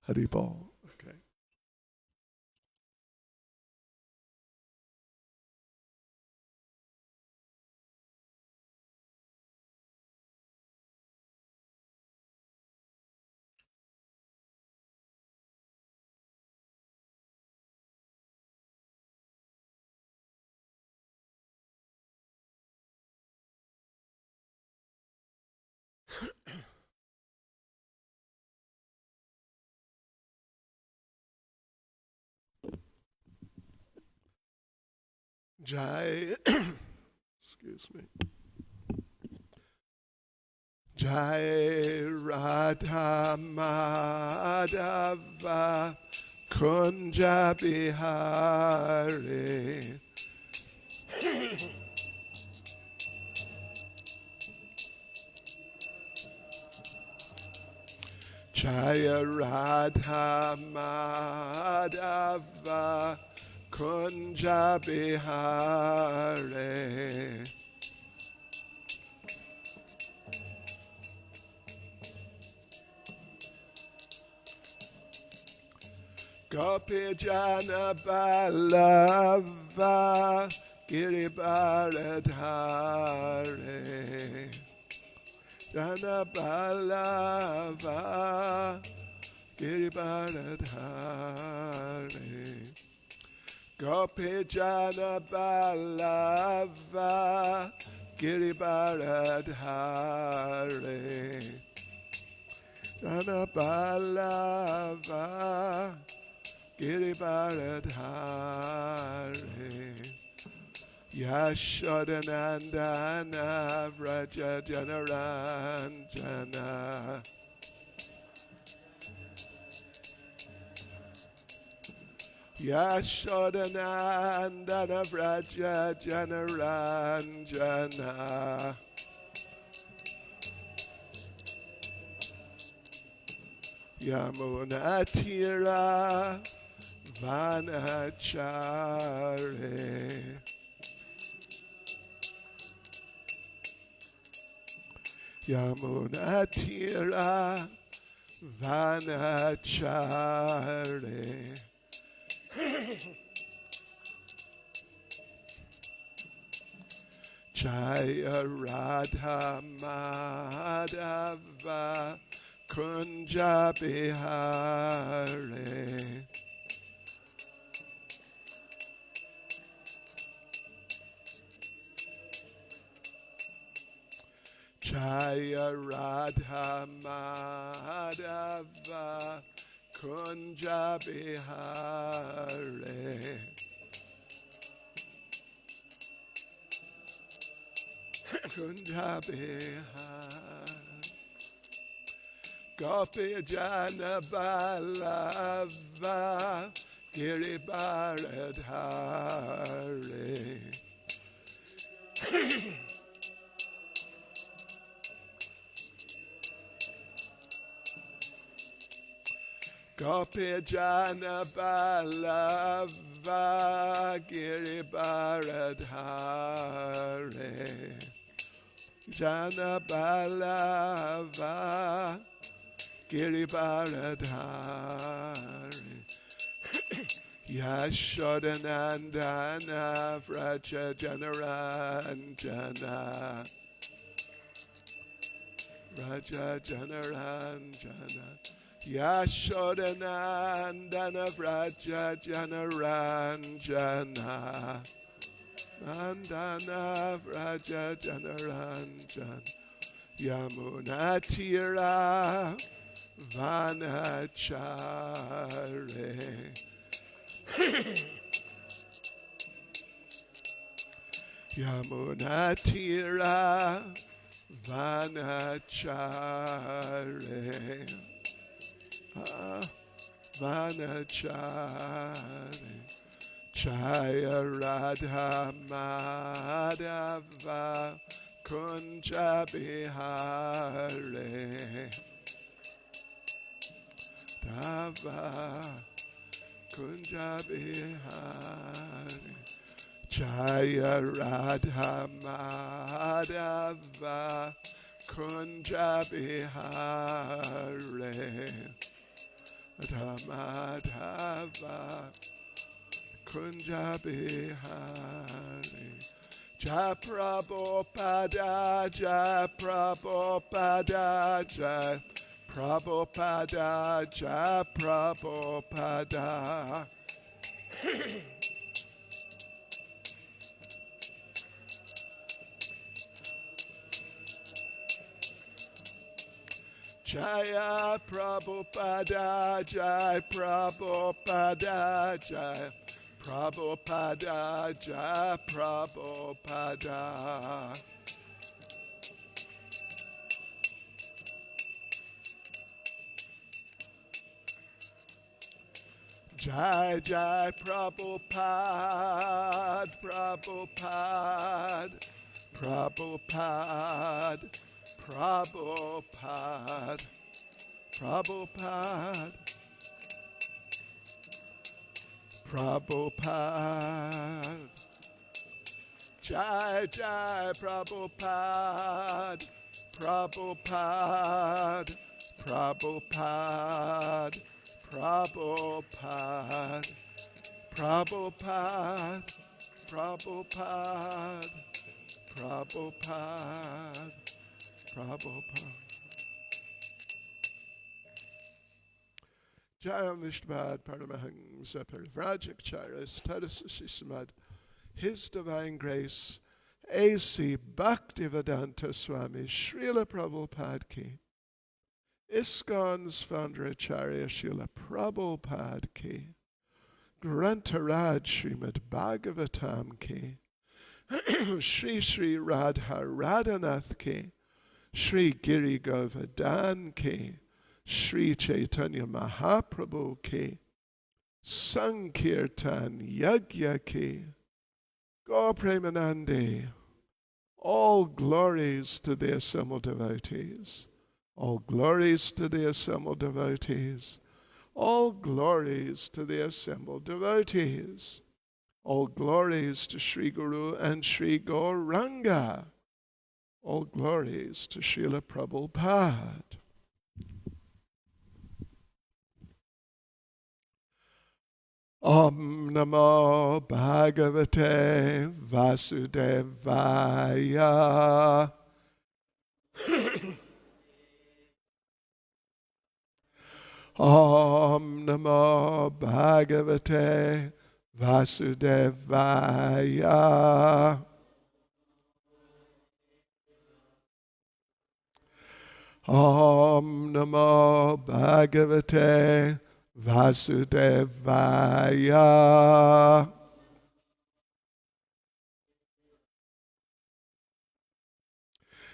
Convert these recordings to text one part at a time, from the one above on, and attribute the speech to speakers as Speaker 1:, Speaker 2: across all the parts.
Speaker 1: Haribol. Okay. Jai, excuse me. Jai Radha Madhava Kunja Bihari. Jaya Radha Madhava Kunja Bihari. Gopi Jana Balava Giribaradhare. Jana Balava Giribaradhare. Gopi Jana Balava Giribaradhare. Jana Balava Giribaradhare. Yashodanandana Vraja Janaranjana. Yashodanandana Vraja Janaranjana. Yamunatira Vanachare. Yamunatira Vanachare. Jaya Radha Madhava Kunja Bihari. Jaya Radha Madhava Kunja Bihari. Kunja Bihari. Gopi Jana Balava Giribaradhare. Gopi Jana Balava Giribaradhare. Jana Balava Giribaradhare. Yashodanandana Vraja Janaranjana. Vraja Janaranjana. Yashodanandana Vraja Janaranjana. Nandana Vraja Janaranjana. Yamunatira Vanachare. Yamunatira Vanachare. Vanachare. Jaya Radha Madhava Kunja Bihari. Dava Kunja Bihari. Jaya Radha Madhava Kunja Bihari. Madhava Kunja Bihari Jai Prabhupada Jai Prabhupada Jai Prabhupada Jai Prabhupada Jaya Prabhupada Jai Prabhupada Jai Prabhupada Jai Prabhupada Jai Jai Prabhupada Prabhupada Prabhupada Prabhupada Prabhupada Prabhupada Jai Jai Prabhupada Prabhupada Prabhupada Prabhupada Prabhupada Prabhupada Prabhupada Prabhupada Jayam Vishnupad Paramahamsa Parivrajakacharyas Tadasasi Srimad His Divine Grace A.C. Bhaktivedanta Swami Srila Prabhupada Ki ISKCON's founder Acharya Srila Prabhupada Ki Grantaraj Srimad Bhagavatam Ki Shri Shri Radha Radhanath Ki Shri Giri Govardhan Ki Shri Chaitanya Mahaprabhu Ki Sankirtan Yagya Ki Gaur Premanande. All glories to the assembled devotees. All glories to the assembled devotees. All glories to the assembled devotees. All glories to Sri Guru and Sri Gauranga. All glories to Srila Prabhupada. Om Namo Bhagavate Vasudevaya. Om Namo Bhagavate Vasudevaya. Om Namo Bhagavate Vasudevaya.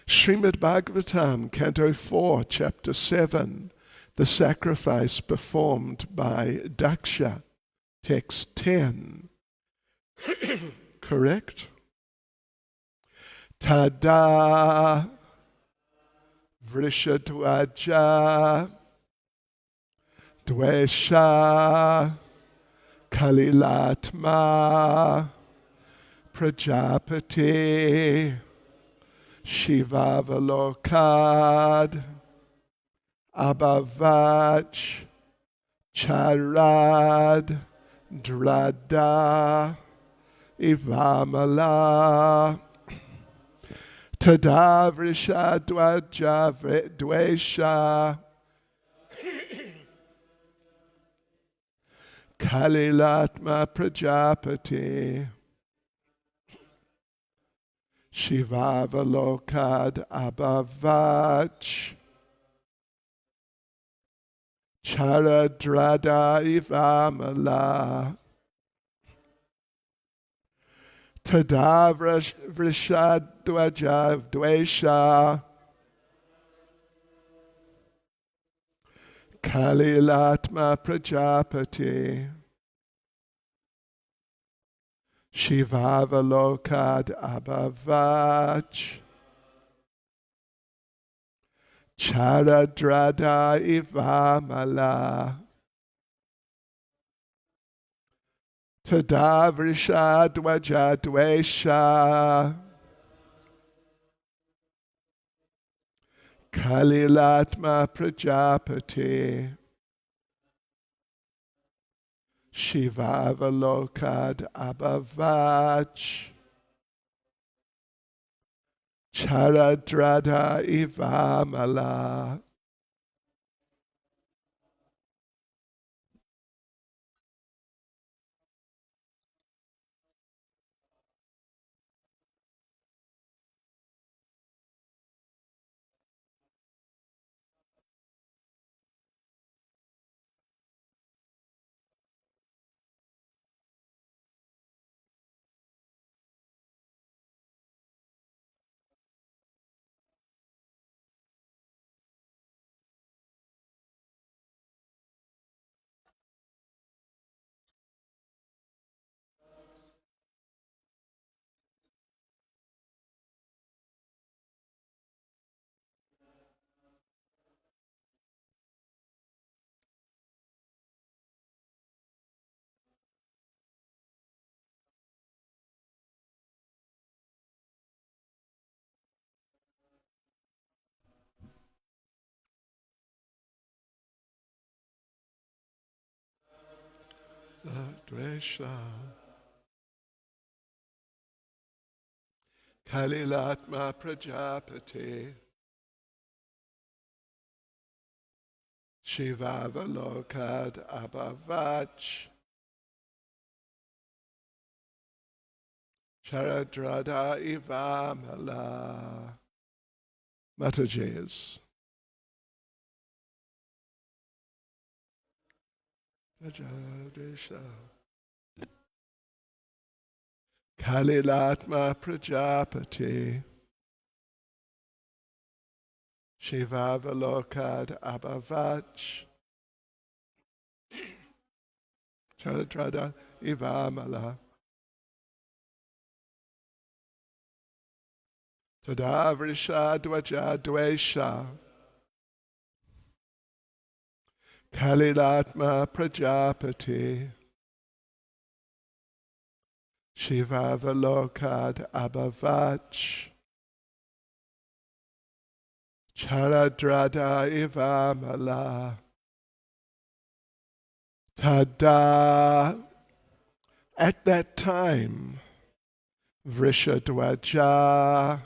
Speaker 1: Srimad Bhagavatam, Canto 4, Chapter 7, the sacrifice performed by Daksha, Text 10. Correct? Tada Vrishadwaja Dvesha Kalilatma Prajapati Shivavalokad Abhavach Charad Drada Ivamala Tadavrisha Dwaja Dvesha Kalilatma Prajapati Shivavalokad Abhavach Charadrada Ivamala Tadavrishadwaja Dvesha Kalilatma Prajapati Shivavalokad Abhavach Charadrada Ivamala Tadavrishadwaja Dvesha Kalilatma Prajapati Shivavalokad abhavach. Charadrada ivamala. Dvesha. Kalilatma Prajapati. Shivavalokad abhavach. Charadrada ivamala. Mataji's. Kalilatma Prajapati. Shivavalokad abhavach. Charadrada ivamala. Tadavrisha dvaja dvesha. Kalilatma Prajapati. Shivavalokad abhavach. Charadrada ivamala. Tada. At that time, Vrishadwaja,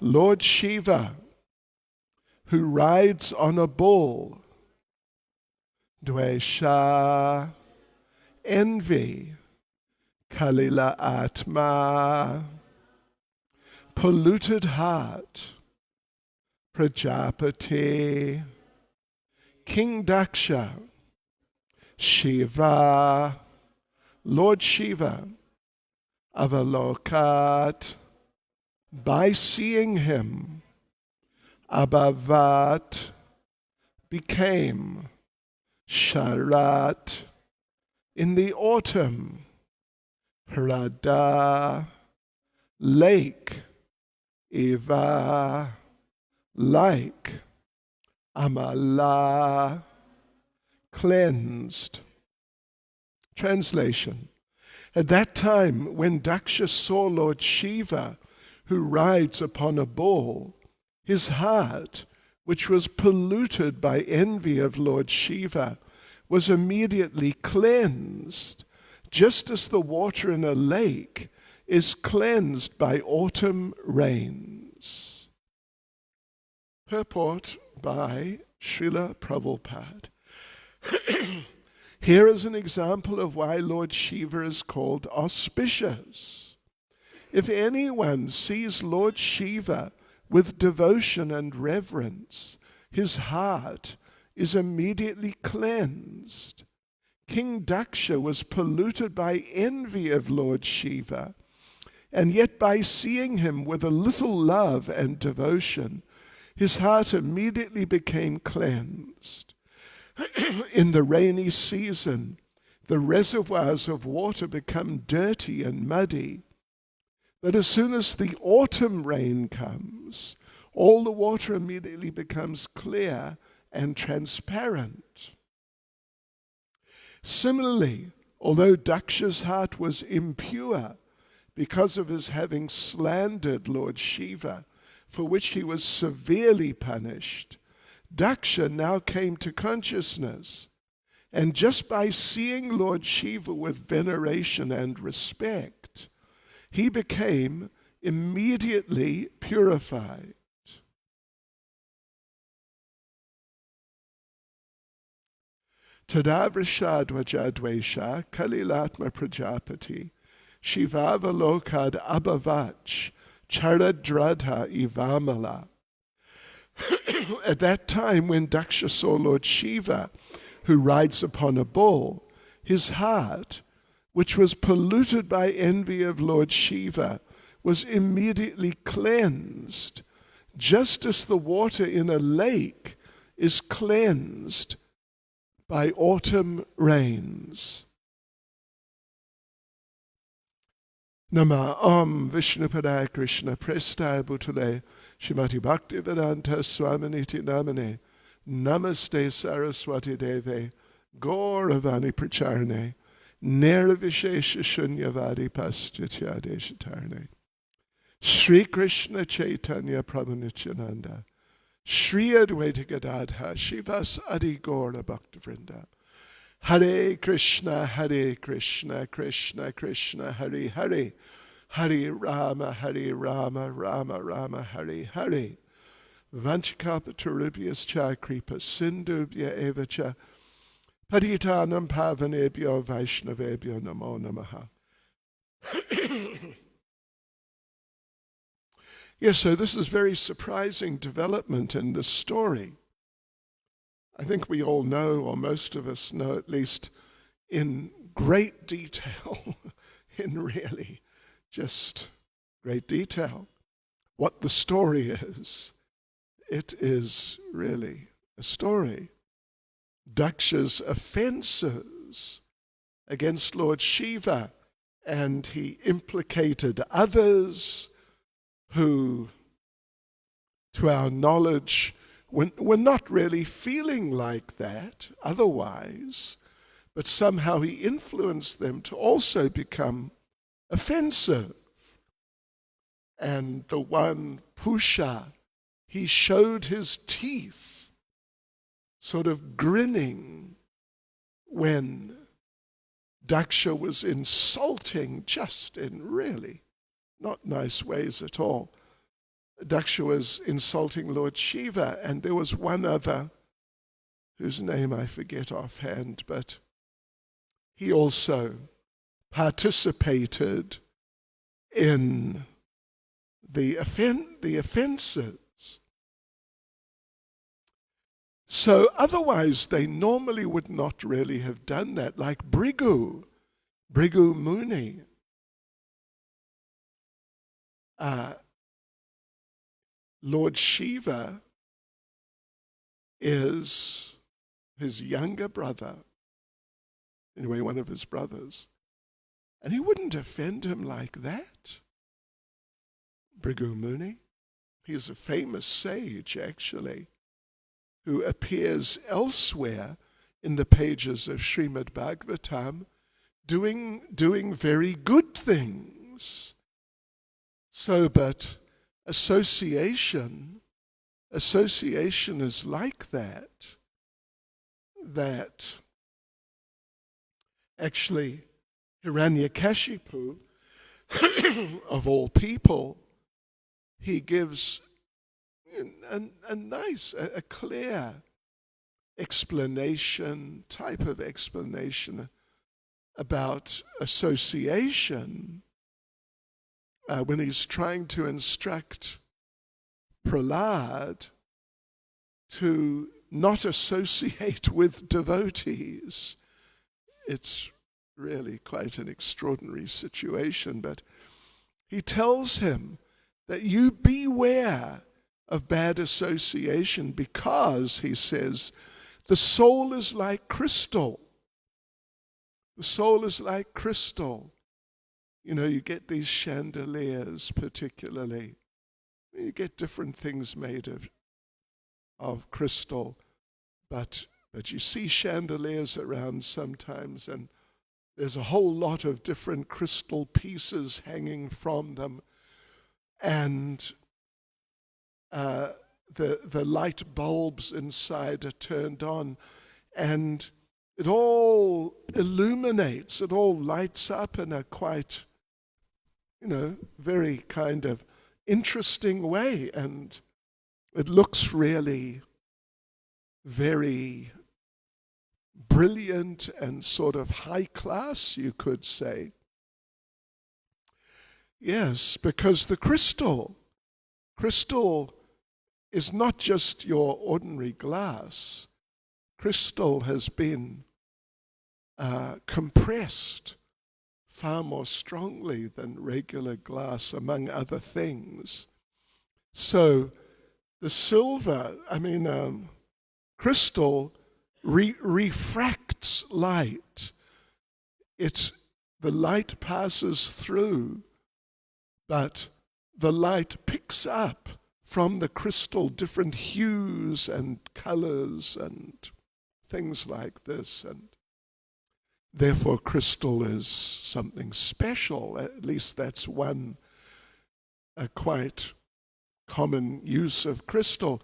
Speaker 1: Lord Shiva, who rides on a bull, Dvesha, envy, Kalila Atma, polluted heart, Prajapati, King Daksha, Shiva, Lord Shiva, Avalokat, by seeing him, Abhavat, became, Sharat, in the autumn, Hrada, lake, Eva, like, Amala, cleansed. Translation. At that time, when Daksha saw Lord Shiva, who rides upon a bull, his heart, which was polluted by envy of Lord Shiva, was immediately cleansed, just as the water in a lake is cleansed by autumn rains. Purport by Srila Prabhupada. Here is an example of why Lord Shiva is called auspicious. If anyone sees Lord Shiva with devotion and reverence, his heart is immediately cleansed. King Daksha was polluted by envy of Lord Shiva, and yet by seeing him with a little love and devotion, his heart immediately became cleansed. In the rainy season, the reservoirs of water become dirty and muddy. But as soon as the autumn rain comes, all the water immediately becomes clear and transparent. Similarly, although Daksha's heart was impure because of his having slandered Lord Shiva, for which he was severely punished, Daksha now came to consciousness, And just by seeing Lord Shiva with veneration and respect, he became immediately purified. Tadavrashadvajadvesha Kalilatma Prajapati Shivavalokad Abhavach Charadradha Ivamala. At that time, when Daksha saw Lord Shiva, who rides upon a bull, his heart, which was polluted by envy of Lord Shiva, was immediately cleansed, just as the water in a lake is cleansed by autumn rains. Nama Om Vishnupadaya Krishna Prestaya Bhutale Shrimati Bhaktivedanta Swaminiti Namane Namaste Saraswati Deve Gauravani Pracharne Nirvishesha Shunyavadi Paschitya Deshatarne Sri Krishna Chaitanya Prabhu Nityananda Shri Advaita Gadadha Shivas Adi Gaura Bhaktivinoda Hare Krishna, Krishna Krishna, Hare Hare, Hare Rama, Rama Rama, Hare Hare. Vanchakapatarubhyas cha kripa sindubhya evacha patitanam pavanebhyo vaishnavebhyo namo namaha. Yes, so this is very surprising development in this story. I think we all know, or most of us know at least in great detail, in really just great detail, what the story is. It is really a story. Daksha's offenses against Lord Shiva, and he implicated others who, to our knowledge, we're not really feeling like that otherwise, but somehow he influenced them to also become offensive. And the one, Pusha, he showed his teeth, sort of grinning, when Daksha was insulting, just in really not nice ways at all. Daksha was insulting Lord Shiva, and there was one other whose name I forget offhand, but he also participated in the offenses. So otherwise they normally would not really have done that, like Bhrigu Muni. Lord Shiva is his younger brother, anyway, one of his brothers, and he wouldn't offend him like that. Bhrigu Muni, he is a famous sage, actually, who appears elsewhere in the pages of Srimad Bhagavatam doing very good things. So, but association is like that actually Hiranyakashipu, of all people, he gives a nice, a clear explanation, type of explanation about association when he's trying to instruct Prahlad to not associate with devotees. It's really quite an extraordinary situation, but he tells him that you beware of bad association because, he says, the soul is like crystal. The soul is like crystal. You know, you get these chandeliers particularly. You get different things made of crystal, but you see chandeliers around sometimes, and there's a whole lot of different crystal pieces hanging from them, and the light bulbs inside are turned on, and it all illuminates, it all lights up in a quite, very kind of interesting way, and it looks really very brilliant and sort of high class, you could say. Yes, because the crystal is not just your ordinary glass. Crystal has been compressed far more strongly than regular glass, among other things. So the silver, crystal refracts light. The light passes through, but the light picks up from the crystal different hues and colors and things like this, and therefore crystal is something special. At least that's a quite common use of crystal.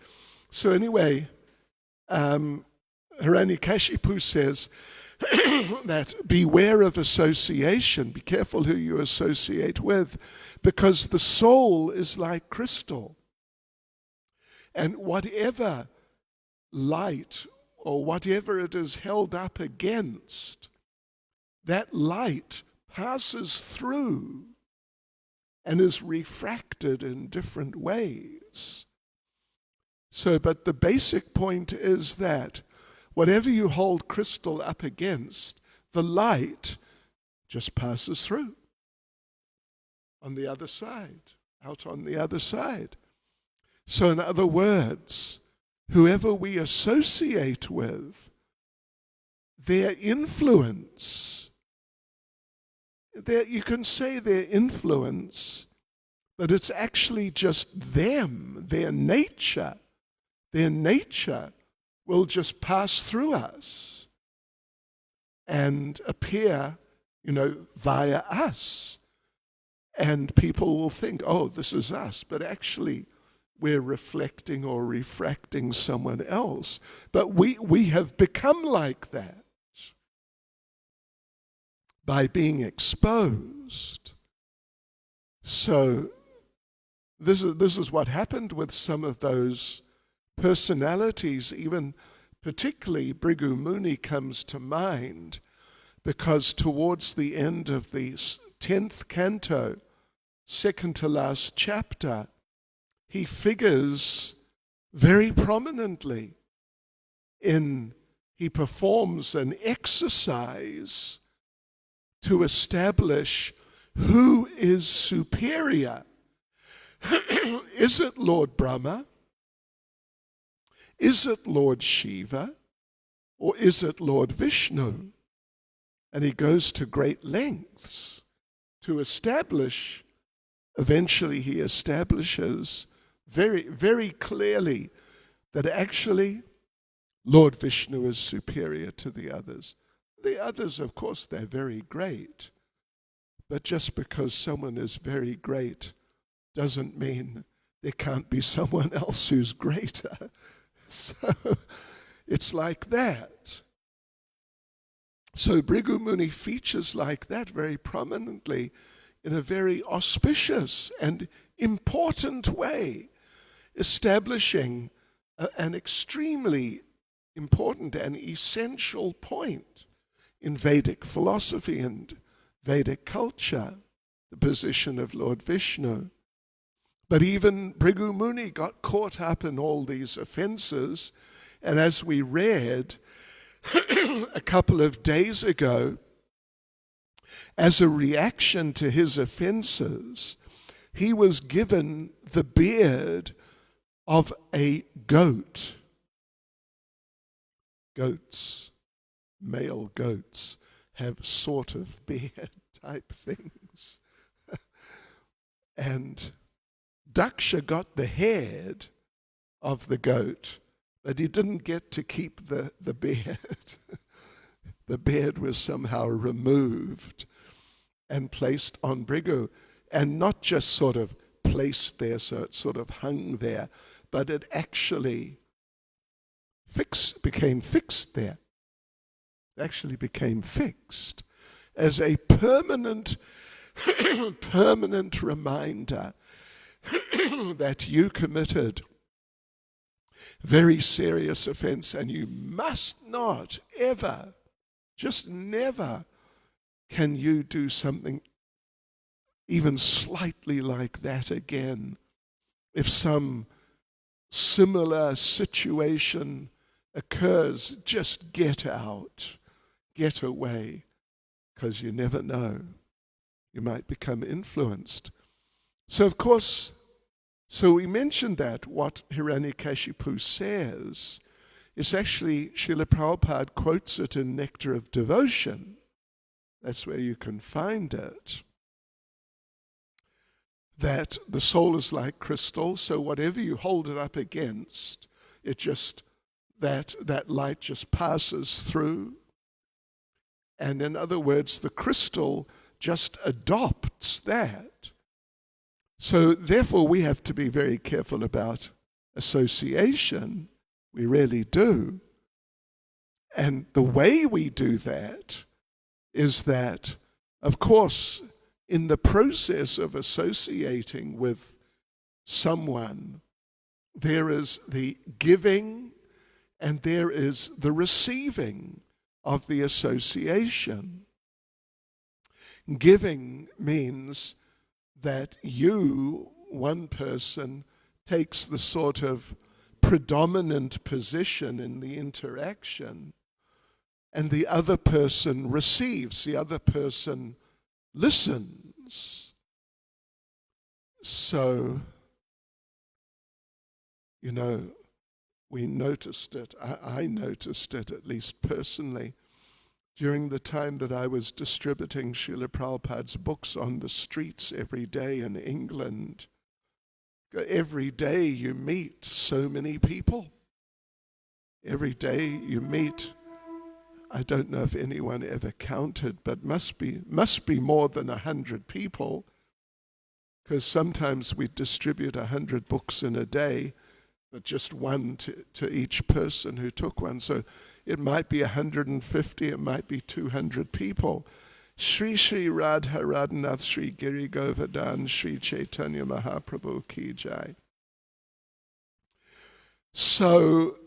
Speaker 1: So anyway, Hiranyakashipu says that beware of association, be careful who you associate with, because the soul is like crystal. And whatever light or whatever it is held up against, that light passes through and is refracted in different ways. So, but the basic point is that whatever you hold crystal up against, the light just passes through on the other side, out on the other side. So in other words, whoever we associate with, their influence, you can say their influence, but it's actually just them, their nature. Their nature will just pass through us and appear, via us. And people will think, oh, this is us, but actually we're reflecting or refracting someone else. But we have become like that by being exposed. So this is what happened with some of those personalities. Even particularly Bhrigu Muni comes to mind, because towards the end of the 10th canto, second to last chapter, he figures very prominently he performs an exercise to establish who is superior. Is it Lord Brahma? Is it Lord Shiva? Or is it Lord Vishnu? And he goes to great lengths to establish, eventually he establishes very, very clearly that actually Lord Vishnu is superior to the others. The others, of course, they're very great. But just because someone is very great doesn't mean there can't be someone else who's greater. So it's like that. So Bhrigu Muni features like that very prominently in a very auspicious and important way, establishing an extremely important and essential point in Vedic philosophy and Vedic culture, the position of Lord Vishnu. But even Bhrigu Muni got caught up in all these offenses, and as we read a couple of days ago, as a reaction to his offenses, he was given the beard of a goat. Goats, male goats, have sort of beard type things. And Daksha got the head of the goat, but he didn't get to keep the beard. The beard was somehow removed and placed on Bhrigu, and not just sort of placed there so it sort of hung there, but it actually became fixed there. It actually became fixed as a permanent permanent reminder that you committed very serious offense, and you must not ever, just never, can you do something even slightly like that again. If some similar situation occurs, just get out, get away, because you never know. You might become influenced. So of course, so we mentioned that what Hiranyakashipu says is actually, Srila Prabhupada quotes it in Nectar of Devotion. That's where you can find it. That the soul is like crystal, so whatever you hold it up against, it just, that light just passes through. And in other words, the crystal just adopts that. So therefore we have to be very careful about association. We really do. And the way we do that is that, of course, in the process of associating with someone, there is the giving and there is the receiving of the association. Giving means that you, one person, takes the sort of predominant position in the interaction, and the other person receives, the other person listens. So, you know, we noticed it, I noticed it at least personally, during the time that I was distributing Srila Prabhupada's books on the streets every day in England. Every day you meet so many people. Every day you meet, I don't know if anyone ever counted, but must be more than 100 people, because sometimes we distribute 100 books in a day, but just one to each person who took one. So it might be 150, it might be 200 people. Shri Shri Radha Radhanath Shri Giri Govardhan Shri Caitanya Mahaprabhu Ki Jai. So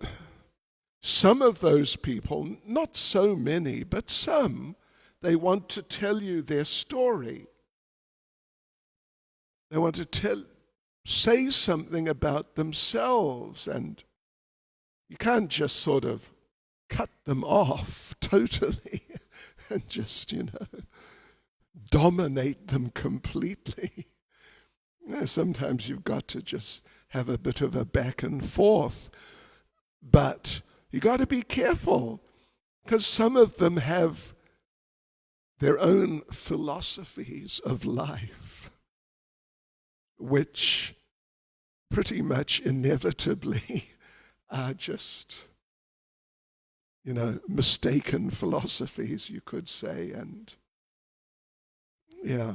Speaker 1: some of those people, not so many, but some, they want to tell you their story. They want to say something about themselves, and you can't just sort of cut them off totally and just, dominate them completely. Sometimes you've got to just have a bit of a back and forth. But you got to be careful, because some of them have their own philosophies of life, which pretty much inevitably are just, mistaken philosophies, you could say. And yeah.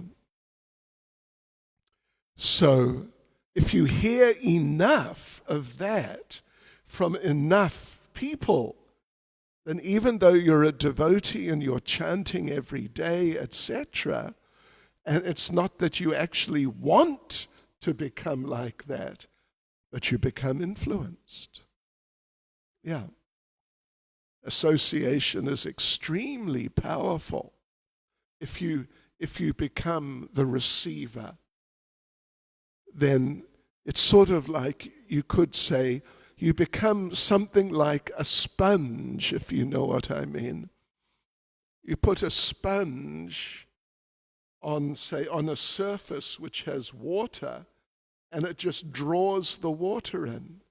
Speaker 1: So if you hear enough of that from enough people, then even though you're a devotee and you're chanting every day, etc., and it's not that you actually want to become like that, but you become influenced. Yeah. Association is extremely powerful if you become the receiver. Then it's sort of like, you could say, you become something like a sponge, if you know what I mean. You put a sponge on a surface which has water, and it just draws the water in.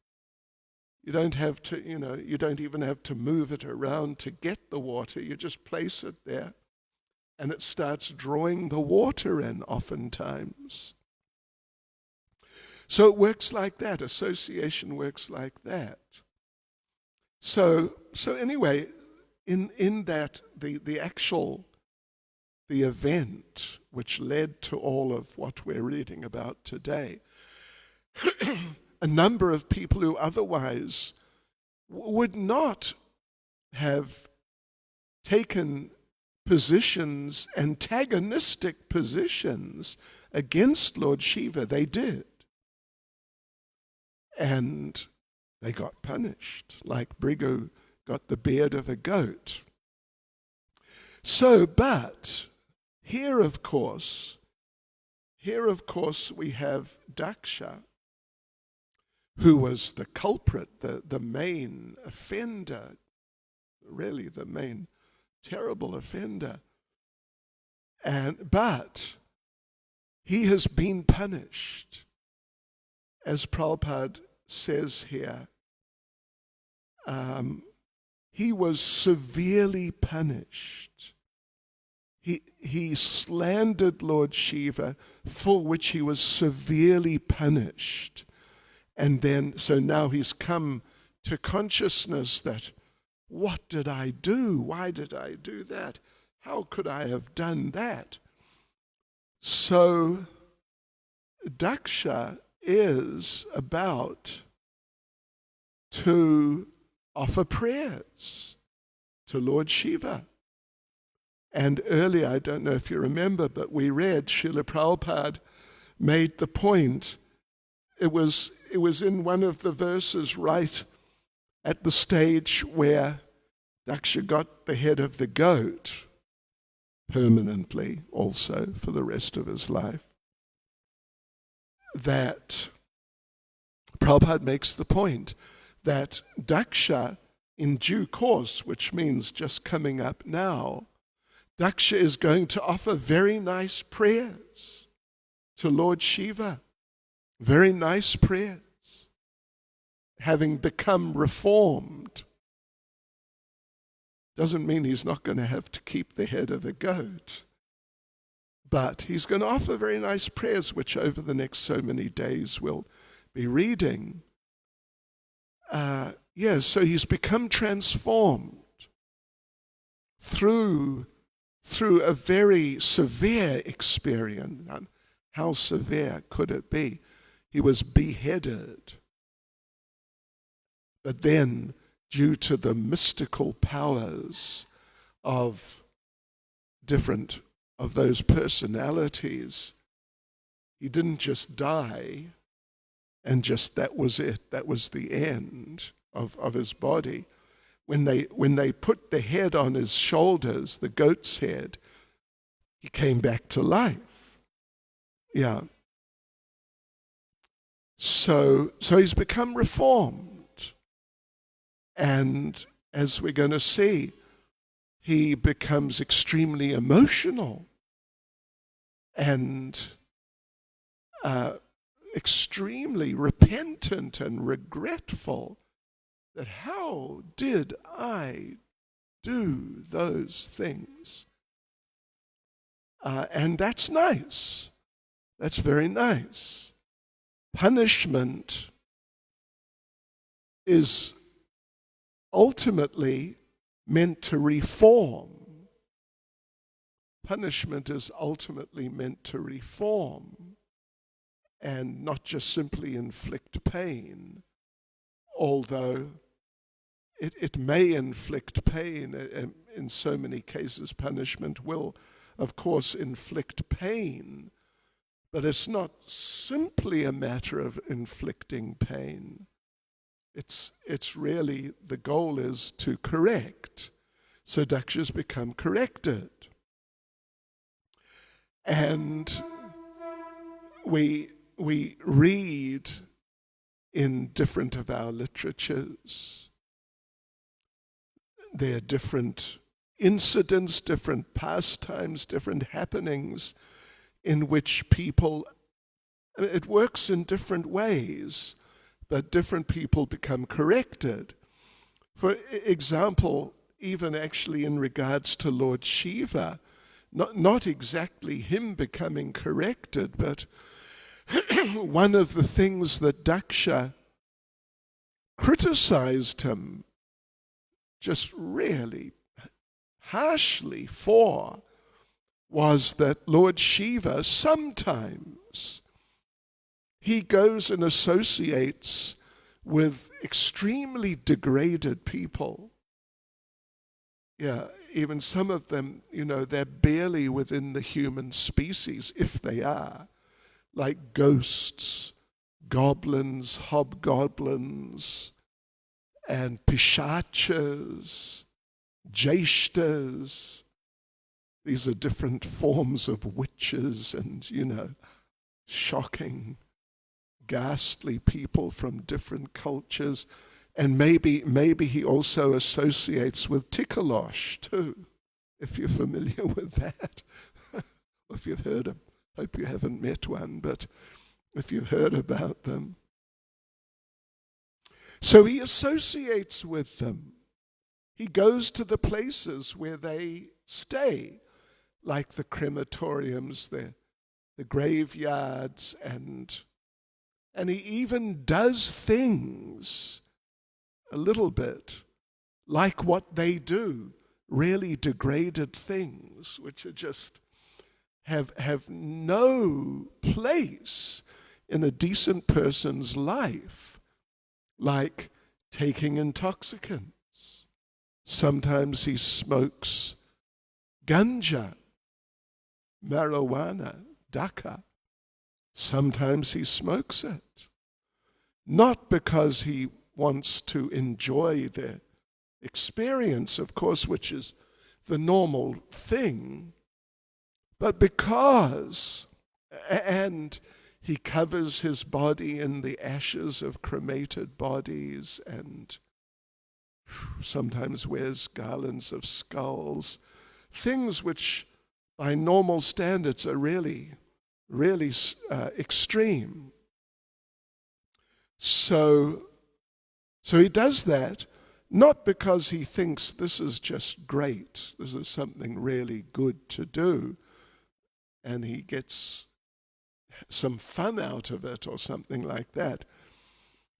Speaker 1: You don't have to, you don't even have to move it around to get the water. You just place it there, and it starts drawing the water in oftentimes. So it works like that. Association works like that. So anyway, in that, the event which led to all of what we're reading about today, a number of people who otherwise would not have taken positions, antagonistic positions against Lord Shiva. They did. And they got punished, like Brigu got the beard of a goat. So, but here of course we have Daksha, who was the culprit, the main offender, really the main terrible offender. But he has been punished. As Prabhupada says here, he was severely punished. He slandered Lord Shiva, for which he was severely punished. And then, so now he's come to consciousness that, what did I do? Why did I do that? How could I have done that? So Daksha is about to offer prayers to Lord Shiva. And earlier, I don't know if you remember, but we read Srila Prabhupada made the point. It was in one of the verses right at the stage where Daksha got the head of the goat permanently also for the rest of his life, that Prabhupada makes the point that Daksha in due course, which means just coming up now, Daksha is going to offer very nice prayers to Lord Shiva. Very nice prayers. Having become reformed doesn't mean he's not going to have to keep the head of a goat. But he's going to offer very nice prayers, which over the next so many days we'll be reading. So he's become transformed through a very severe experience. How severe could it be? He was beheaded. But then, due to the mystical powers of different of those personalities, he didn't just die and just that was it, that was the end of his body. When they put the head on his shoulders, the goat's head, he came back to life. Yeah. So he's become reformed. And as we're going to see, he becomes extremely emotional and extremely repentant and regretful that how did I do those things? And that's nice. That's very nice. Punishment is ultimately meant to reform. Punishment is ultimately meant to reform and not just simply inflict pain, although it may inflict pain. In so many cases, punishment will, of course, inflict pain, but it's not simply a matter of inflicting pain. It's really, the goal is to correct. So Daksha's become corrected. And we read in different of our literatures, there are different incidents, different pastimes, different happenings in which people, it works in different ways, but different people become corrected. For example, even actually in regards to Lord Shiva, not exactly him becoming corrected, but one of the things that Daksha criticized him just really harshly for was that Lord Shiva sometimes he goes and associates with extremely degraded people. Yeah, even some of them, they're barely within the human species, if they are, like ghosts, goblins, hobgoblins, and pishachas, jeshtas. These are different forms of witches and, shocking, ghastly people from different cultures. And maybe he also associates with Tikalosh too, if you're familiar with that. If you've heard of, hope you haven't met one, but if you've heard about them. So he associates with them. He goes to the places where they stay, like the crematoriums, the graveyards, and he even does things a little bit like what they do, really degraded things, which are just have no place in a decent person's life, like taking intoxicants. Sometimes he smokes ganja, marijuana, daka. Sometimes he smokes it, not because he wants to enjoy the experience, of course, which is the normal thing, but because, and he covers his body in the ashes of cremated bodies and sometimes wears garlands of skulls, things which by normal standards are really extreme. So he does that, not because he thinks this is just great, this is something really good to do, and he gets some fun out of it or something like that,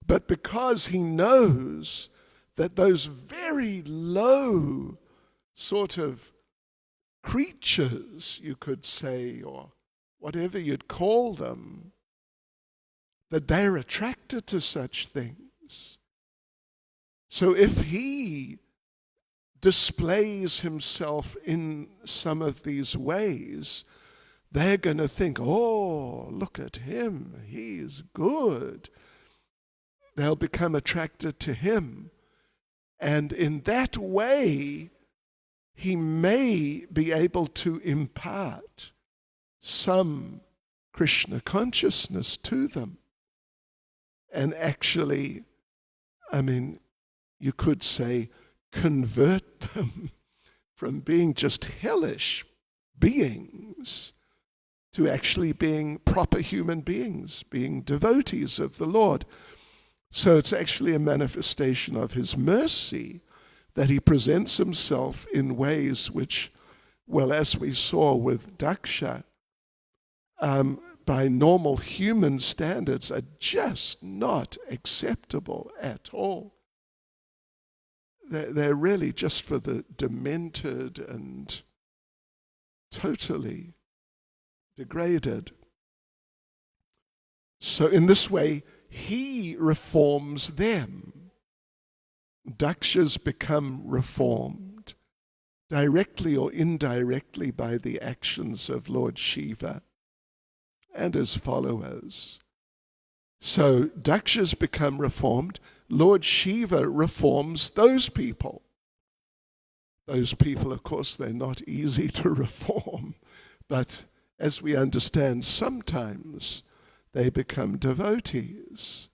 Speaker 1: but because he knows that those very low sort of creatures, you could say, or whatever you'd call them, that they're attracted to such things. So if he displays himself in some of these ways, they're going to think, oh, look at him, he's good. They'll become attracted to him. And in that way, he may be able to impart some Krishna consciousness to them. And actually, you could say, convert them from being just hellish beings to actually being proper human beings, being devotees of the Lord. So it's actually a manifestation of his mercy that he presents himself in ways which, well, as we saw with Daksha, by normal human standards are just not acceptable at all. They're really just for the demented and totally degraded. So in this way, he reforms them. Dakshas become reformed directly or indirectly by the actions of Lord Shiva and his followers. So Dakshas become reformed. Lord Shiva reforms those people. Those people, of course, they're not easy to reform, but as we understand, sometimes they become devotees.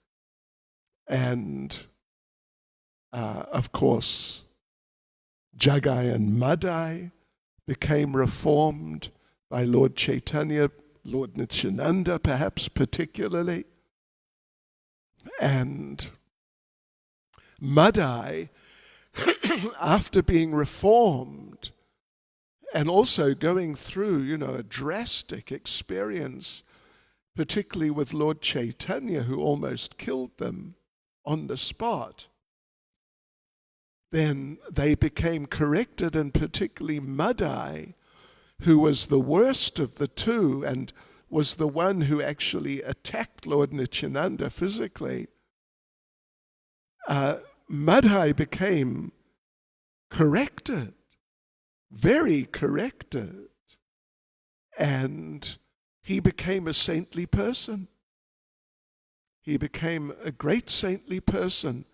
Speaker 1: And, of course, Jagai and Madai became reformed by Lord Caitanya, Lord Nityananda perhaps particularly. And Madai, after being reformed and also going through, a drastic experience, particularly with Lord Caitanya, who almost killed them on the spot, then they became corrected, and particularly Madai, who was the worst of the two and was the one who actually attacked Lord Nityananda physically. Madai became corrected very corrected, and he became a saintly person. He became a great saintly person.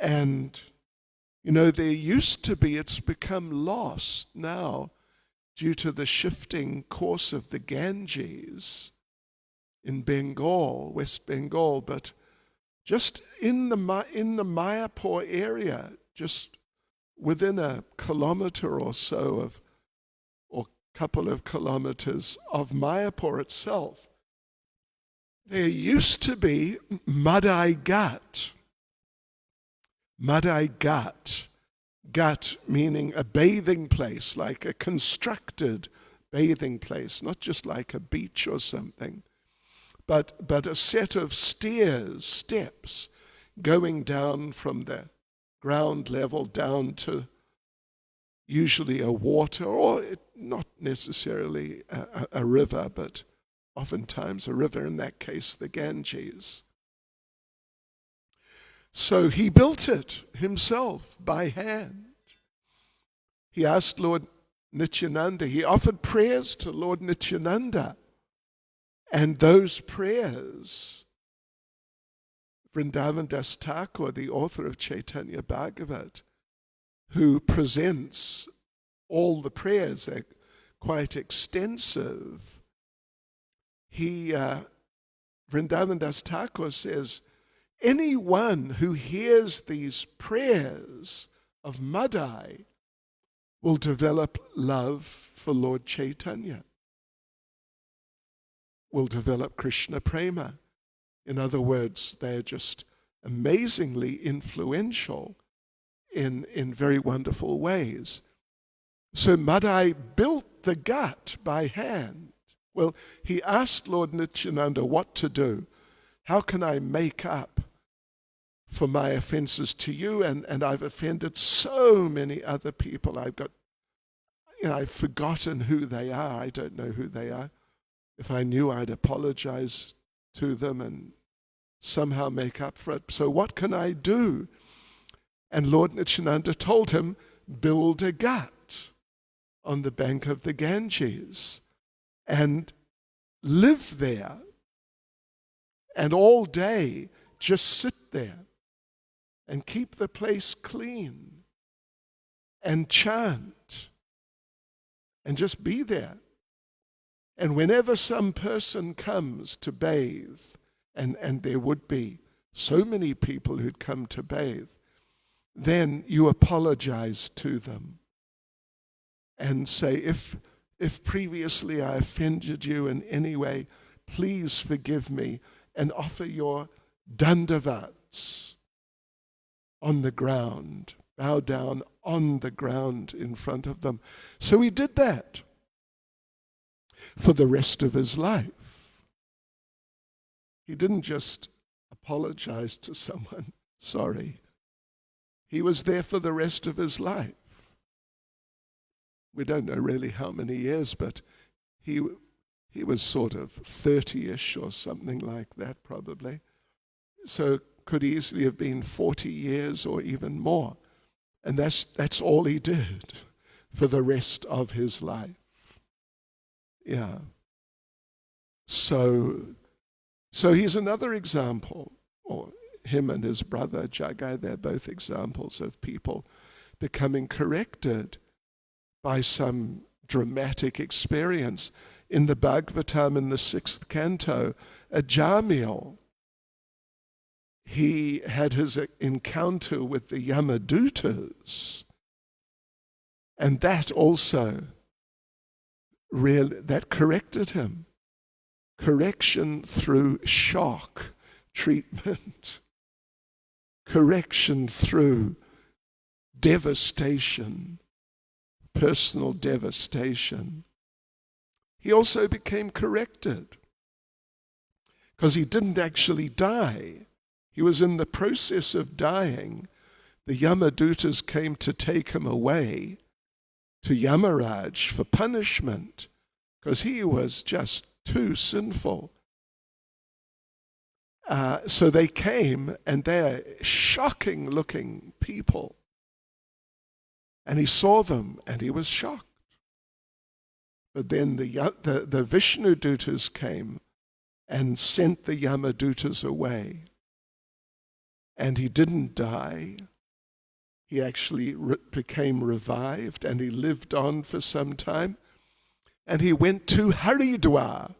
Speaker 1: And, there used to be, it's become lost now due to the shifting course of the Ganges in Bengal, West Bengal, but just in the Mayapur area, just within a kilometer or so or couple of kilometers of Mayapur itself, there used to be Madai Ghat. Madai Ghat. Ghat meaning a bathing place, like a constructed bathing place, not just like a beach or something, but a set of steps going down from the ground level down to usually a water, or not necessarily a river, but oftentimes a river, in that case the Ganges. So he built it himself by hand. He asked Lord Nityananda, he offered prayers to Lord Nityananda, and those prayers, Vrindavan Das Thakur, the author of Caitanya Bhagavat, who presents all the prayers, they're quite extensive. Vrindavan Das Thakur says, anyone who hears these prayers of Madai will develop love for Lord Caitanya, will develop Krishna Prema. In other words, they're just amazingly influential in very wonderful ways. So Madai built the Ghat by hand. Well, he asked Lord Nityananda what to do. How can I make up for my offenses to you? And I've offended so many other people. I've forgotten who they are. I don't know who they are. If I knew, I'd apologize to them and somehow make up for it. So what can I do? And Lord Nityananda told him, build a Ghat on the bank of the Ganges and live there. And all day, just sit there and keep the place clean and chant and just be there. And whenever some person comes to bathe, and there would be so many people who'd come to bathe, then you apologize to them and say, if previously I offended you in any way, please forgive me, and offer your dandavats on the ground, bow down on the ground in front of them. So he did that for the rest of his life. He didn't just apologize to someone, sorry. He was there for the rest of his life. We don't know really how many years, but he was sort of 30-ish or something like that probably. So could easily have been 40 years or even more. And that's all he did for the rest of his life. Yeah. So he's another example, or him and his brother Jagai, they're both examples of people becoming corrected by some dramatic experience. In the Bhagavatam, in the 6th canto, Ajamil, he had his encounter with the Yamadutas, and that also that corrected him. Correction through shock treatment, correction through devastation, personal devastation. He also became corrected because he didn't actually die. He was in the process of dying. The Yamadutas came to take him away to Yamaraj for punishment because he was just too sinful. So they came, and they're shocking looking people. And he saw them and he was shocked. But then the Vishnu Dutas came and sent the Yamadutas away. And he didn't die. He actually became revived and he lived on for some time. And he went to Haridwar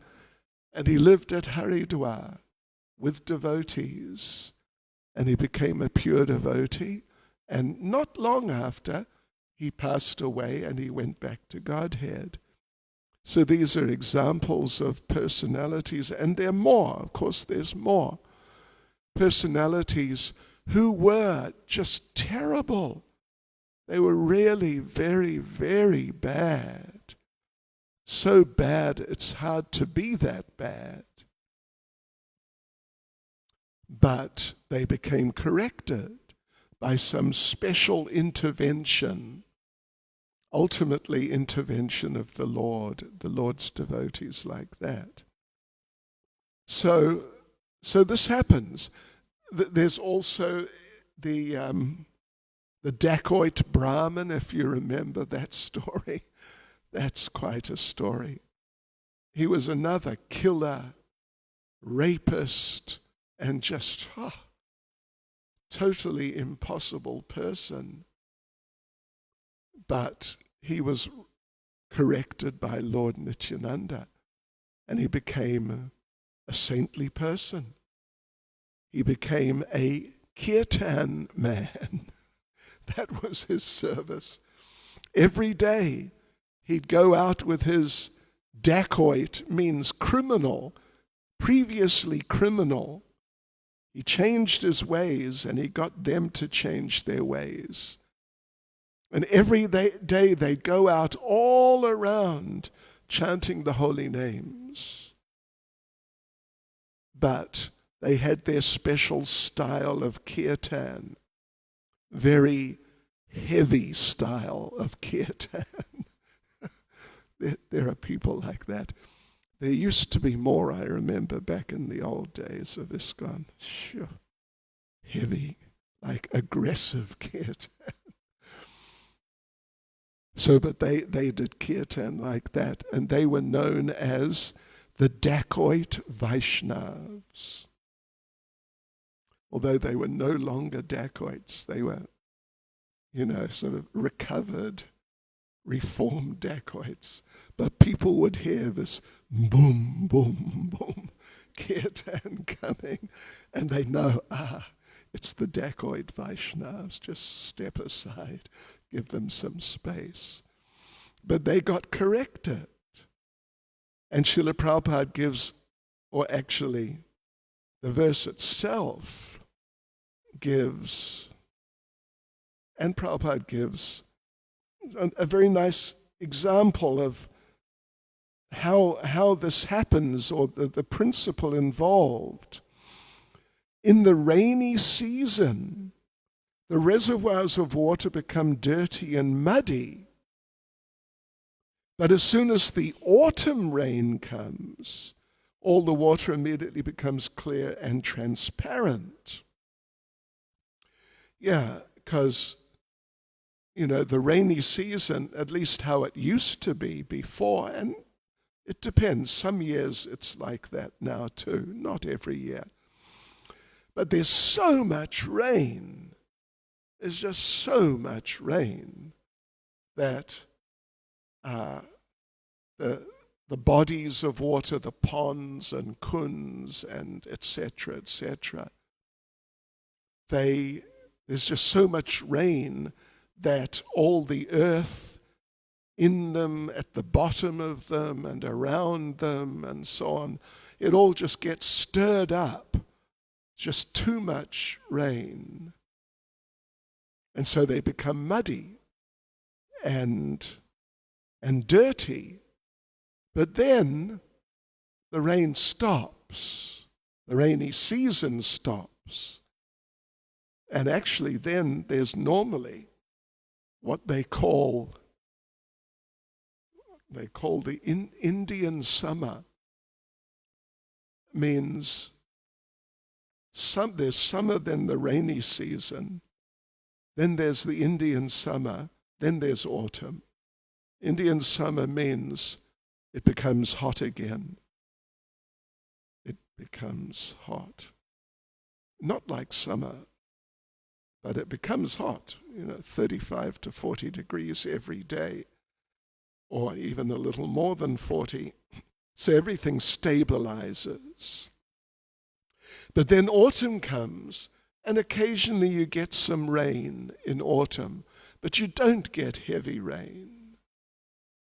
Speaker 1: and he lived at Haridwar with devotees. And he became a pure devotee. And not long after, he passed away and he went back to Godhead. So these are examples of personalities, and there are more. Of course, there's more. Personalities who were just terrible. They were really very, very bad. So bad, it's hard to be that bad. But they became corrected by some special intervention, ultimately intervention of the Lord's devotees like that. So this happens. There's also the dacoit Brahmin, if you remember that story. That's quite a story. He was another killer, rapist, and just totally impossible person. But he was corrected by Lord Nityananda, and he became a saintly person. He became a kirtan man. That was his service. Every day he'd go out with his dacoit, means criminal, previously criminal. He changed his ways and he got them to change their ways. And every day they'd go out all around chanting the holy names. But they had their special style of kirtan, very heavy style of kirtan. There are people like that. There used to be more, I remember, back in the old days of ISKCON. Sure. Heavy, like aggressive kirtan. So, but they did kirtan like that, and they were known as the dacoit Vaishnavas. Although they were no longer dacoits, they were, sort of recovered, reformed dacoits. But people would hear this boom, boom, boom, kirtan coming, and they know, it's the dacoit Vaishnavas, just step aside, give them some space. But they got corrected. And Srila Prabhupada gives, or actually the verse itself gives, and Prabhupada gives a very nice example of how this happens, or the principle involved. In the rainy season, the reservoirs of water become dirty and muddy. But as soon as the autumn rain comes, all the water immediately becomes clear and transparent. Yeah, because, the rainy season, at least how it used to be before, and it depends. Some years it's like that now too, not every year. But there's so much rain. There's just so much rain that the bodies of water, the ponds and kunds and etc., there's just so much rain that all the earth in them, at the bottom of them and around them and so on, it all just gets stirred up. Just too much rain. And so they become muddy and dirty. But then the rain stops. The rainy season stops. And actually then there's normally what they call the Indian summer. Means there's summer, then the rainy season. Then there's the Indian summer. Then there's autumn. Indian summer means it becomes hot again. It becomes hot. Not like summer, but it becomes hot, 35 to 40 degrees every day, or even a little more than 40. So everything stabilizes. But then autumn comes, and occasionally you get some rain in autumn, but you don't get heavy rain.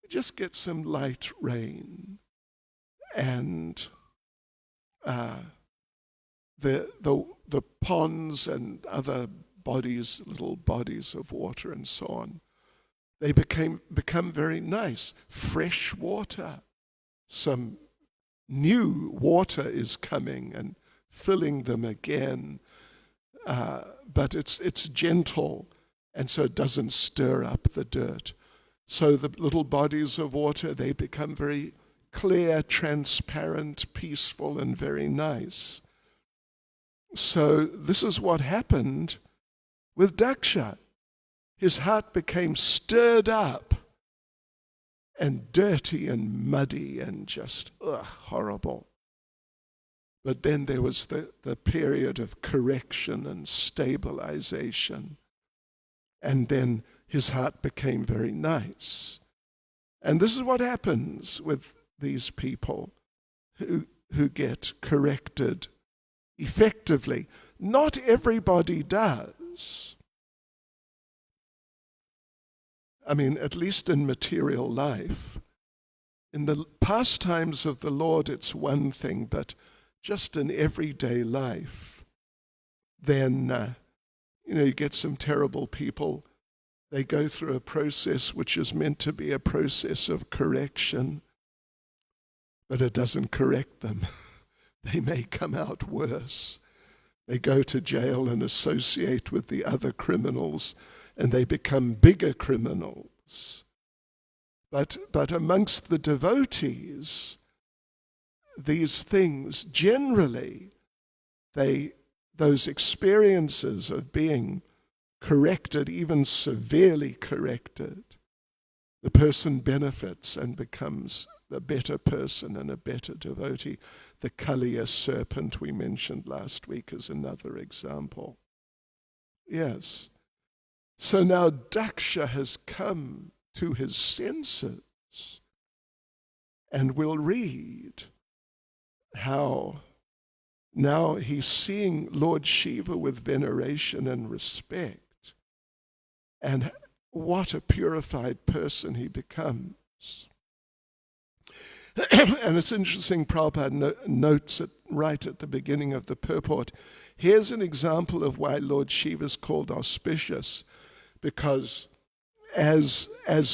Speaker 1: You just get some light rain. And the ponds and other bodies, little bodies of water and so on, they become very nice. Fresh water. Some new water is coming and filling them again. But it's gentle, and so it doesn't stir up the dirt. So the little bodies of water, they become very clear, transparent, peaceful, and very nice. So this is what happened with Daksha. His heart became stirred up and dirty and muddy and just horrible. But then there was the period of correction and stabilization. And then his heart became very nice. And this is what happens with these people who get corrected effectively. Not everybody does. I mean, at least in material life. In the pastimes of the Lord, it's one thing, but just in everyday life, then, you get some terrible people. They go through a process which is meant to be a process of correction, but it doesn't correct them. They may come out worse. They go to jail and associate with the other criminals, and they become bigger criminals. But amongst the devotees, these things generally, those experiences of being corrected, even severely corrected, the person benefits and becomes a better person and a better devotee. The Kaliya serpent we mentioned last week is another example. Yes. So now Daksha has come to his senses, and we'll read how now he's seeing Lord Shiva with veneration and respect, and what a purified person he becomes. And it's interesting, Prabhupada notes it right at the beginning of the purport. Here's an example of why Lord Shiva is called auspicious, because as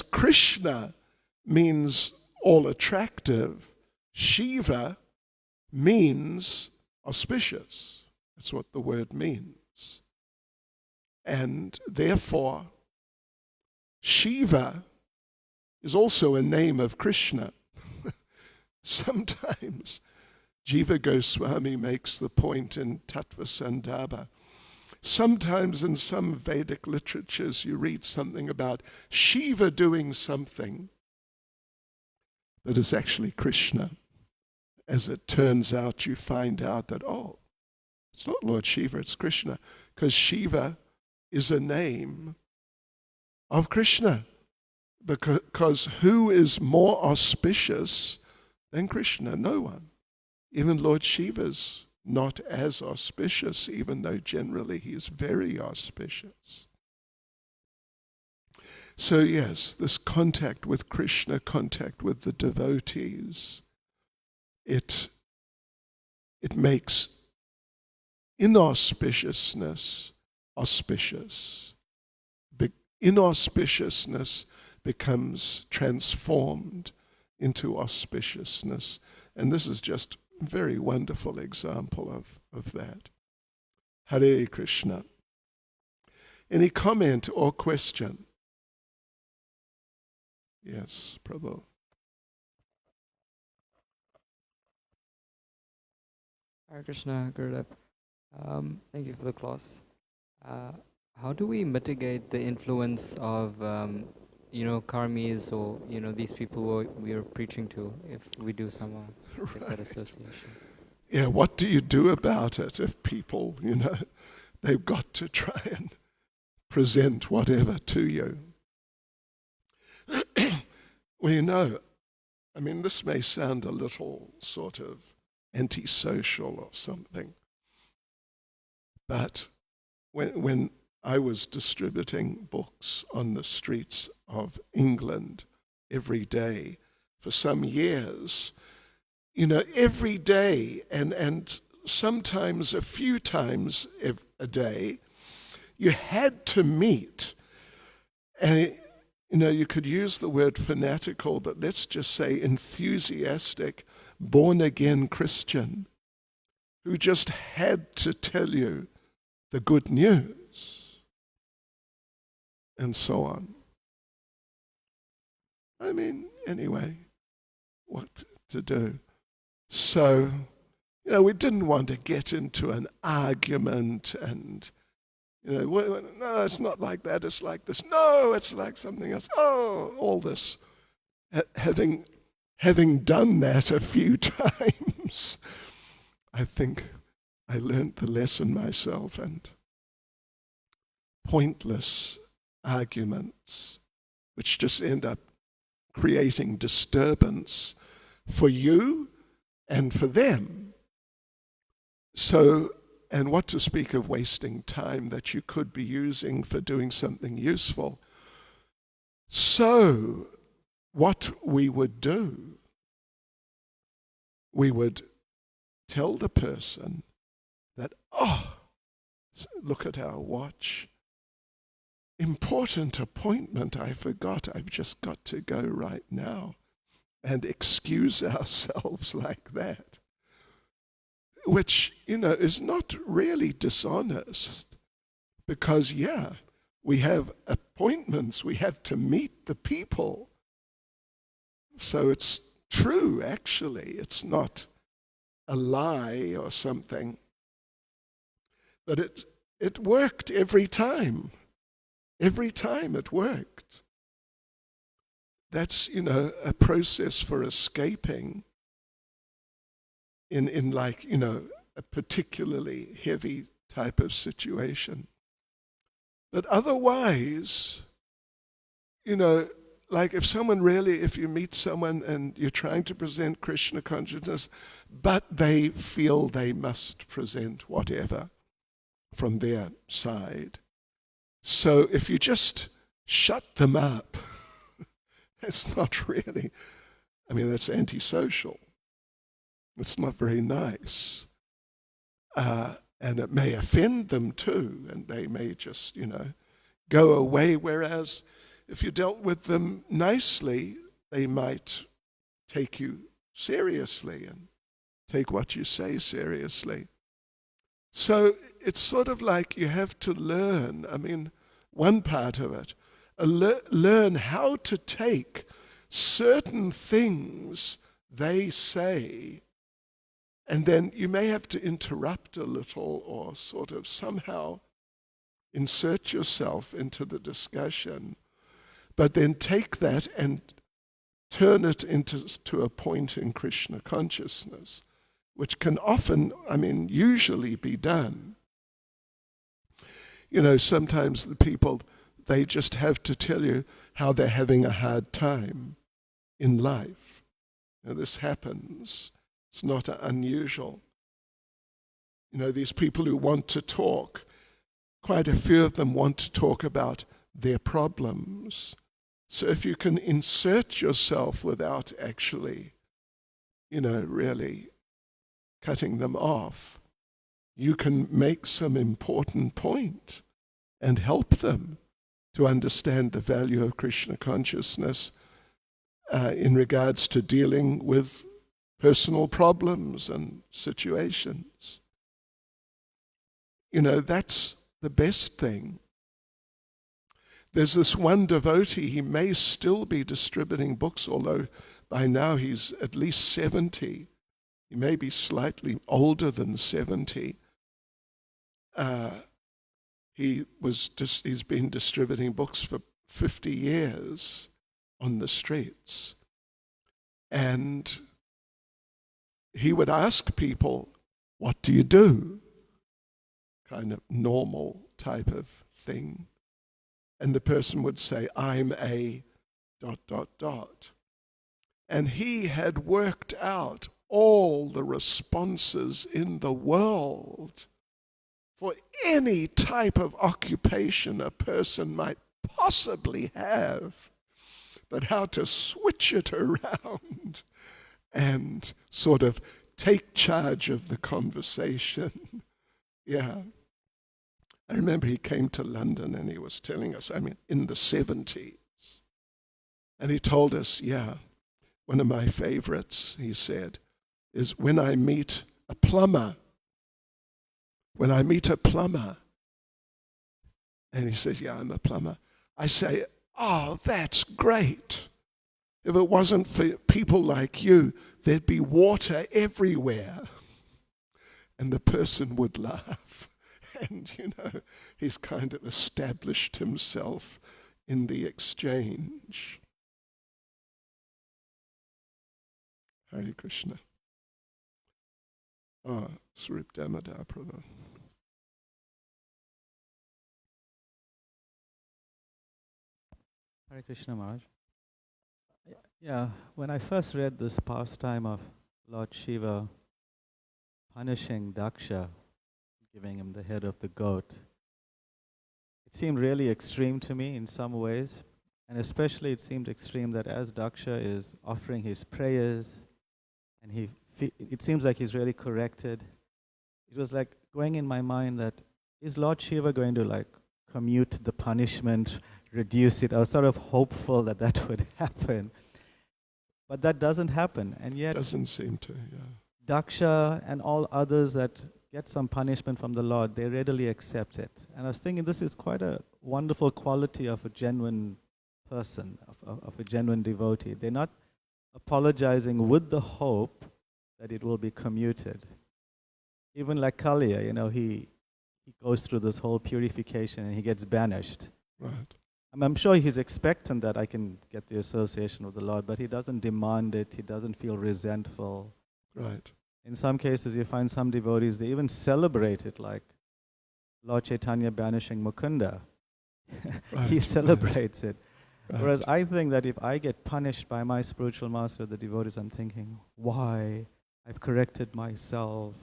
Speaker 1: Krishna means all attractive, Shiva means auspicious. That's what the word means. And therefore, Shiva is also a name of Krishna. Sometimes Jiva Goswami makes the point in Tattva Sandarbha. Sometimes in some Vedic literatures you read something about Shiva doing something, but it's actually Krishna. As it turns out, you find out that, it's not Lord Shiva, it's Krishna, because Shiva is a name of Krishna. Because who is more auspicious than Krishna? No one. Even Lord Shiva's not as auspicious, even though generally he is very auspicious. So yes, this contact with Krishna, contact with the devotees, it makes inauspiciousness auspicious. Inauspiciousness becomes transformed into auspiciousness. And this is just a very wonderful example of that. Hare Krishna. Any comment or question? Yes, Prabhu.
Speaker 2: Hare Krishna, Gurudev. Thank you for the class. How do we mitigate the influence of, karmis or, these people who we are preaching to if we do somehow get that
Speaker 1: Right.
Speaker 2: association?
Speaker 1: Yeah, what do you do about it if people, they've got to try and present whatever to you? Well, this may sound a little sort of antisocial or something, but when I was distributing books on the streets of England every day for some years, every day and sometimes a few times a day, you had to meet. And, you could use the word fanatical, but let's just say enthusiastic, born-again Christian who just had to tell you the good news and so on. Anyway, what to do? So, we didn't want to get into an argument and, no, it's not like that, it's like this. No, it's like something else. Oh, all this. Having done that a few times, I think I learned the lesson myself, and pointless arguments, which just end up creating disturbance for you and for them. So, and what to speak of wasting time that you could be using for doing something useful. So, what we would do, we would tell the person that, look at our watch. Important appointment, I forgot. I've just got to go right now. And excuse ourselves like that. Which, is not really dishonest. Because, we have appointments. We have to meet the people. So it's true, actually. It's not a lie or something. But it worked every time. Every time it worked. That's, a process for escaping in like, a particularly heavy type of situation. But otherwise, like if you meet someone and you're trying to present Krishna consciousness, but they feel they must present whatever from their side. So if you just shut them up, it's not really, that's antisocial. It's not very nice. And it may offend them too, and they may just, go away. Whereas if you dealt with them nicely, they might take you seriously and take what you say seriously. So it's sort of like you have to learn, one part of it, learn how to take certain things they say, and then you may have to interrupt a little or sort of somehow insert yourself into the discussion, but then take that and turn it into a point in Krishna consciousness, which can often, usually be done. Sometimes the people, they just have to tell you how they're having a hard time in life. This happens. It's not unusual. These people who want to talk, quite a few of them want to talk about their problems. So if you can insert yourself without actually, really cutting them off, you can make some important point and help them to understand the value of Krishna consciousness in regards to dealing with personal problems and situations. That's the best thing. There's this one devotee, he may still be distributing books, although by now he's at least 70. He may be slightly older than 70. he's been distributing books for 50 years on the streets. And he would ask people, what do you do? Kind of normal type of thing. And the person would say, I'm a ... And he had worked out all the responses in the world for any type of occupation a person might possibly have, but how to switch it around and sort of take charge of the conversation. Yeah. I remember he came to London and he was telling us, in the 70s. And he told us, one of my favorites, he said, is when I meet a plumber. When I meet a plumber, and he says, I'm a plumber, I say, oh, that's great. If it wasn't for people like you, there'd be water everywhere. And the person would laugh. And, he's kind of established himself in the exchange. Hare Krishna. Srip Damodar Prabhu.
Speaker 3: Hare Krishna Maharaj. Yeah, when I first read this pastime of Lord Shiva punishing Daksha, giving him the head of the goat, it seemed really extreme to me in some ways. And especially it seemed extreme that as Daksha is offering his prayers, and it seems like he's really corrected. It was like going in my mind that, is Lord Shiva going to commute the punishment, reduce it? I was sort of hopeful that that would happen. But that doesn't happen. And yet,
Speaker 1: doesn't seem to,
Speaker 3: Daksha and all others that get some punishment from the Lord, they readily accept it. And I was thinking this is quite a wonderful quality of a genuine person, of a genuine devotee. They're not apologizing with the hope that it will be commuted. Even like Kaliya, he goes through this whole purification and he gets banished.
Speaker 1: Right.
Speaker 3: I'm sure he's expectant that I can get the association with the Lord, but he doesn't demand it, he doesn't feel resentful.
Speaker 1: Right.
Speaker 3: In some cases you find some devotees, they even celebrate it, like Lord Caitanya banishing Mukunda.
Speaker 1: Right,
Speaker 3: he celebrates it.
Speaker 1: Right.
Speaker 3: Whereas I think that if I get punished by my spiritual master, the devotees, I'm thinking, why? I've corrected myself.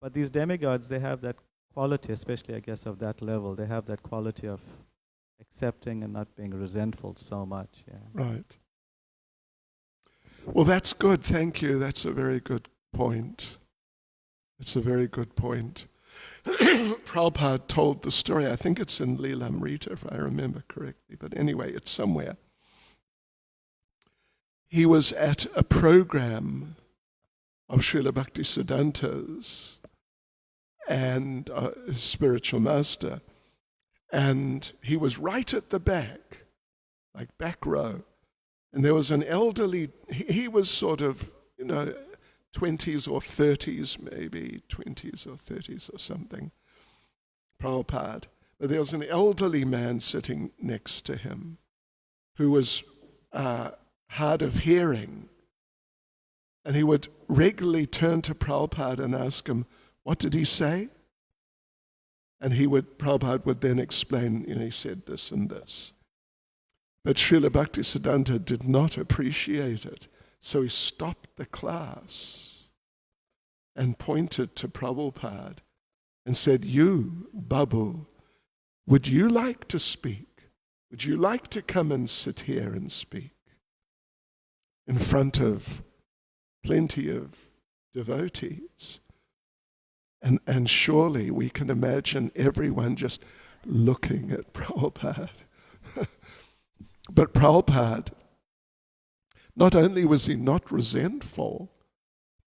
Speaker 3: But these demigods, they have that quality, especially I guess of that level, they have that quality of accepting and not being resentful so much. Yeah.
Speaker 1: Right. Well, that's good. Thank you. That's a very good point. It's a very good point. Prabhupada told the story, I think it's in Leelamrita, if I remember correctly, but anyway, it's somewhere. He was at a program of Srila Bhaktisiddhanta's and his spiritual master, and he was right at the back, like back row, and there was an elderly, he was sort of, 20s or 30s, maybe 20s or 30s or something, Prabhupada. But there was an elderly man sitting next to him who was hard of hearing. And he would regularly turn to Prabhupada and ask him, what did he say? And Prabhupada would then explain, he said this and this. But Srila Bhaktisiddhanta did not appreciate it. So he stopped the class and pointed to Prabhupada and said, you, Babu, would you like to speak? Would you like to come and sit here and speak in front of plenty of devotees? And surely we can imagine everyone just looking at Prabhupada. But Prabhupada, not only was he not resentful,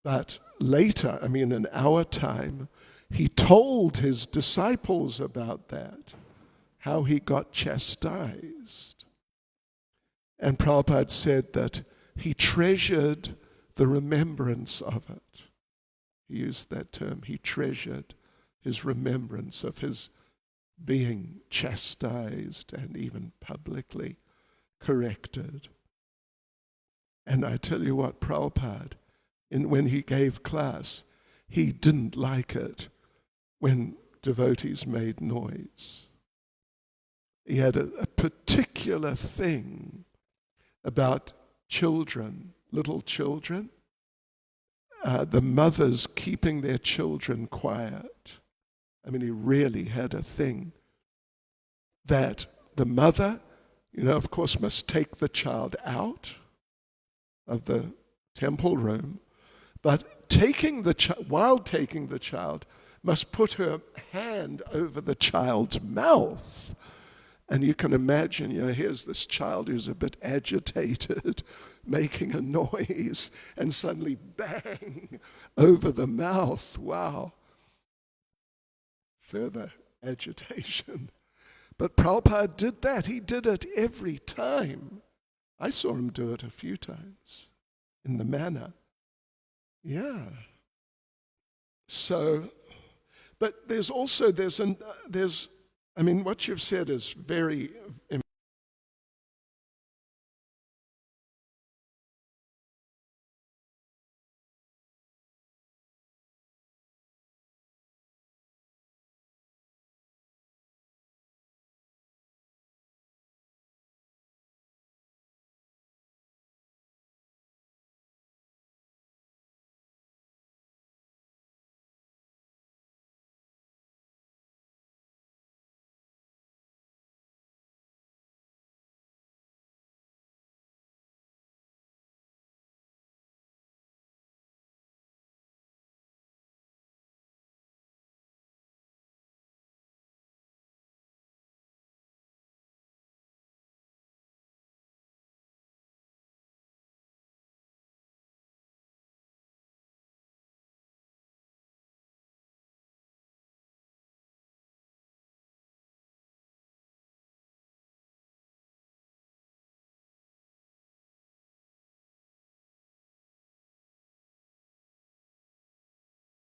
Speaker 1: but later, in our time, he told his disciples about that, how he got chastised. And Prabhupada said that he treasured the remembrance of it. He used that term, he treasured his remembrance of his being chastised and even publicly corrected. And I tell you what, Prabhupada, when he gave class, he didn't like it when devotees made noise. He had a particular thing about children, little children, the mothers keeping their children quiet. I mean, he really had a thing that the mother, of course, must take the child out of the temple room, but while taking the child, must put her hand over the child's mouth. And you can imagine, here's this child who's a bit agitated, making a noise, and suddenly bang, over the mouth. Wow. Further agitation. But Prabhupada did that. He did it every time. I saw him do it a few times in the manner. Yeah. So, but there's what you've said is very